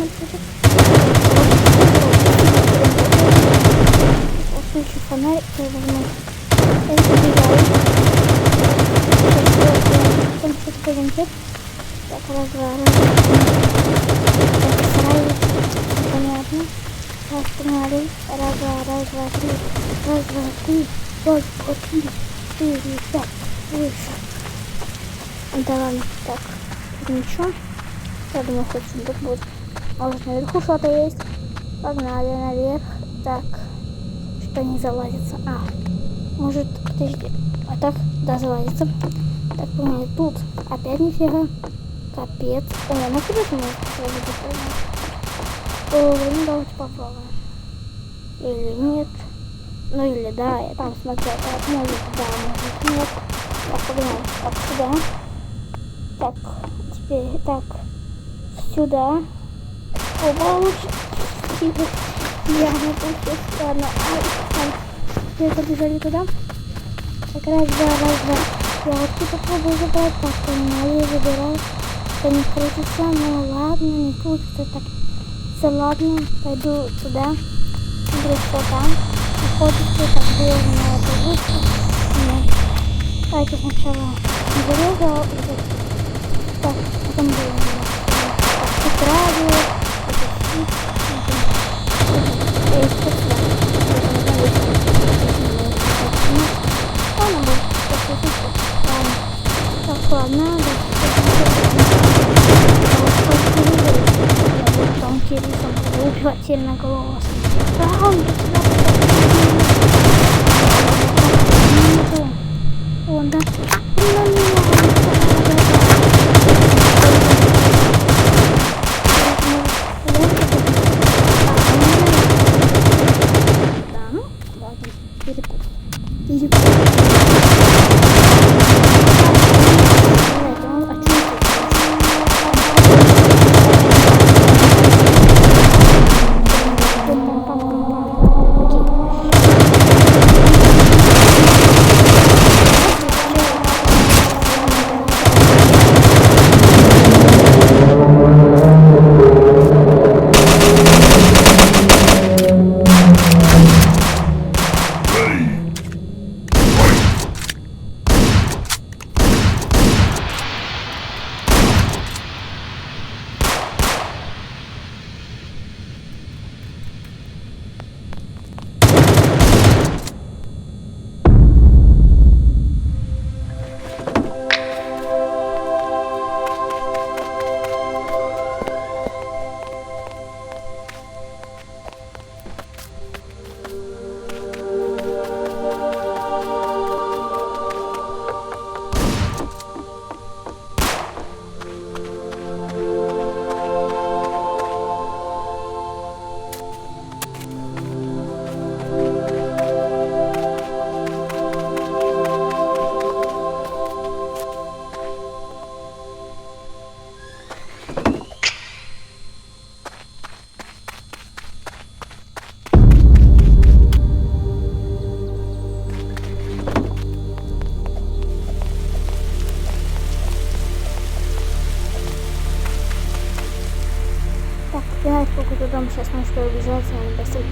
наверное, будет. Включу фонарик, я возьму. Я забегаю. Там что-то пойдемте. Так, раз, два, раз, два. Так, сразу. Понятно. Так, погнали. Раз, два, три. Раз, два, три. Вот, окей. 4, 5. Выше. Да ладно. Так, ничего. Я думаю, хоть сундук будет. Может, наверху что-то есть. Погнали наверх. Так. Что не залазится? А, может, подожди. А так, да, залазится. Так, погнали. Тут опять нифига. Капец. О, ну куда ты можешь залазить? О, ну давайте попробуем. Или нет. Ну или да, я там смотрел. Так, может, да, может, нет. Так, погнали. Так, сюда. Так, теперь, так, сюда. О, получится. Я не получилось. Ладно, мы побежали туда. Так, раз, два. Я вот тут попробую забрать. Так, понимаю, я забираю. Это не крутится, но ладно, не крутится. Так, все, ладно, пойду туда. Смотрю, что там. Находится, так, было на этой вышке. Нет. Давайте сначала зарезал. Так, потом было у нас. Так, тут радио. Это щит. Ладно, будет послушать. Так, ладно, да. Там Кириллом убивать сильно голову. Да, он тут сюда. Он, да. Сколько туда сейчас может убежать, надо быстрее.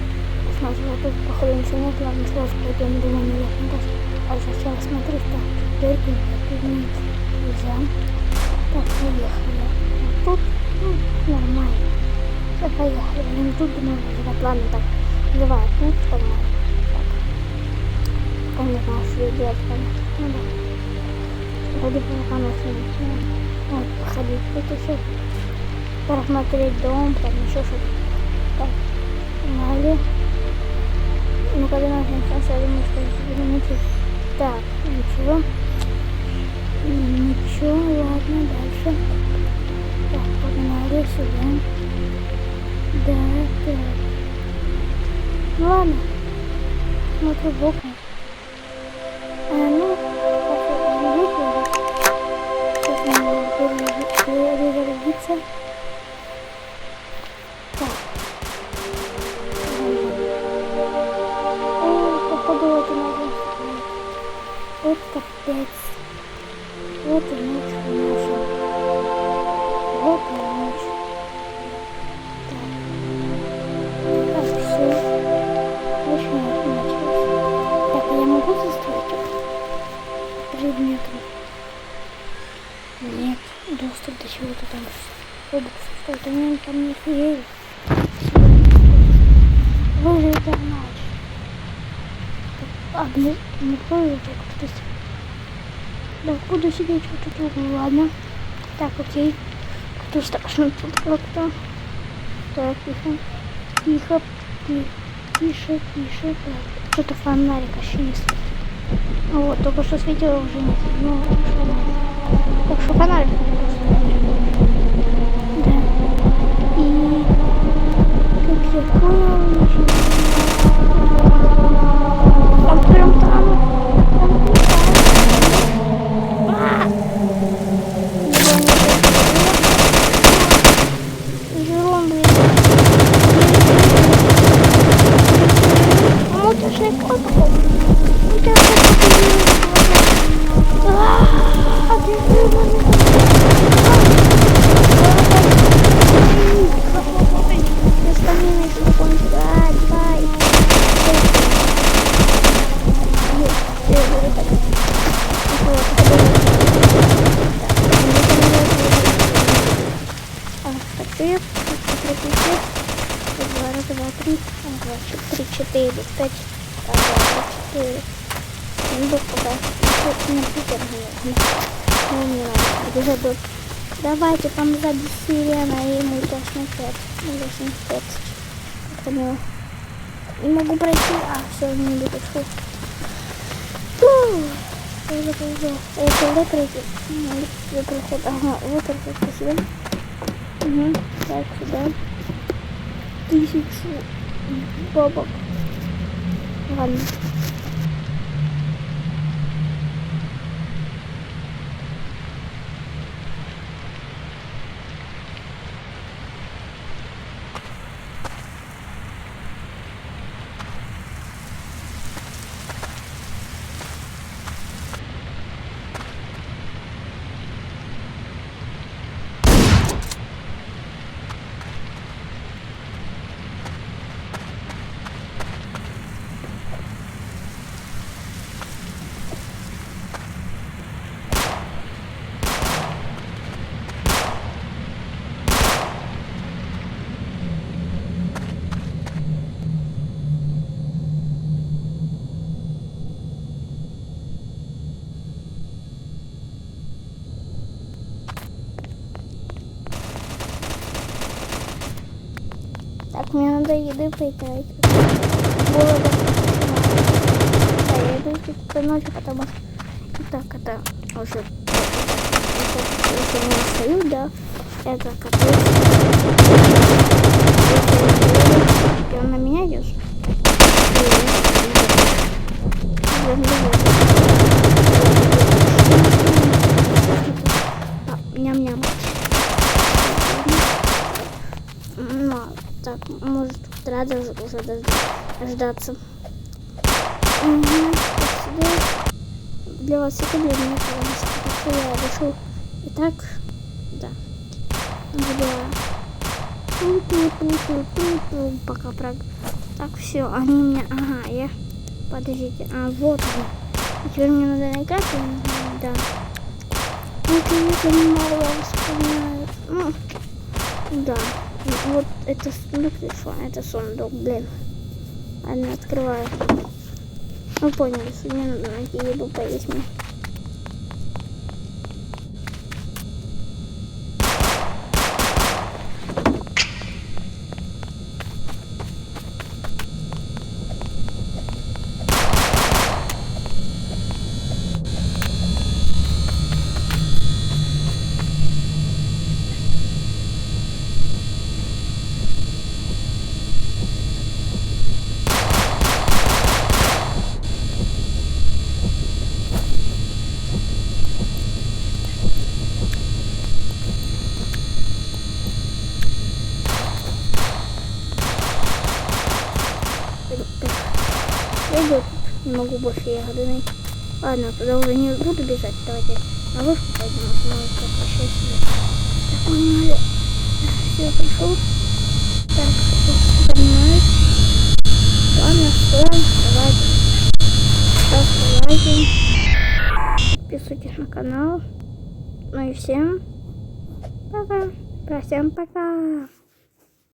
Посмотрим, а тут походу ничего нет, ладно, сразу пойдем, думаю, наверх на этаж. А сначала смотрю, что дверки нет, нельзя. Так, поехали. А тут, ну, нормально. Все, поехали. Ну, тут, думаю, да, ладно, так, давай, тут, погнали. Так, пока не знаю, что делать, конечно. Ну, да. Вроде бы пока нас не начнем. Вот, походить тут еще. Просмотреть дом, там еще что-то. Так, погнали. Ну, когда начнется, я думаю, что это минуты. Так, ничего. Ничего, ладно, дальше. Так, погнали сюда. Да, так. Ну, ладно. Смотрю в окна. Ну, сейчас надо перезарядиться. Вот капец. Вот и ночь наша. Вот и ночь. Что-то мне там не съели. Боже, это ночь. А, блин, не понял, как то. Да, буду сидеть вот тут, ладно. Так, окей. Кто страшно тут как-то. Так, тихо. Тихо. Тише. Так. Что-то фонарик еще не светит. Вот, только что светило уже нет. Ну, так что фонарик. Да. И как я понял, он прям там. Жером, блин. Муточный кот какой. Три, четыре, пять, четыре. Давайте, там сзади сирена и мультяшный кот. Не могу пройти. Все, не дотащу. Это пройти. Проход. Ага, вот это, спасибо. Угу. Так, сюда. 1000 бабок. Ладно. Так, мне надо еды поедать. Голода. Да, я иду по ночи, потому что так, это уже если не стою, да, это капец. И он на меня идет. Ням-ням. Так, может, рада уже дождаться. Угу. Для вас это для меня, потому что я решил и так, да. Пока праг. Так, все, они меня, ага, я, подождите, вот они. Теперь мне надо на карту, да. Это я мало вспоминаю, да. Вот это сундук, это сундук, блин. Ладно, открываю. Вы поняли, что мне надо найти еду поесть мне. Не могу больше ягоды найти. Ладно, туда уже не буду бежать. Давайте на вышку пойдем. Так, погнали. Все, прошел. Так, понимаешь. Ладно, стоим. Давайте. Ставьте лайки. Подписывайтесь на канал. Ну и всем пока. Всем пока.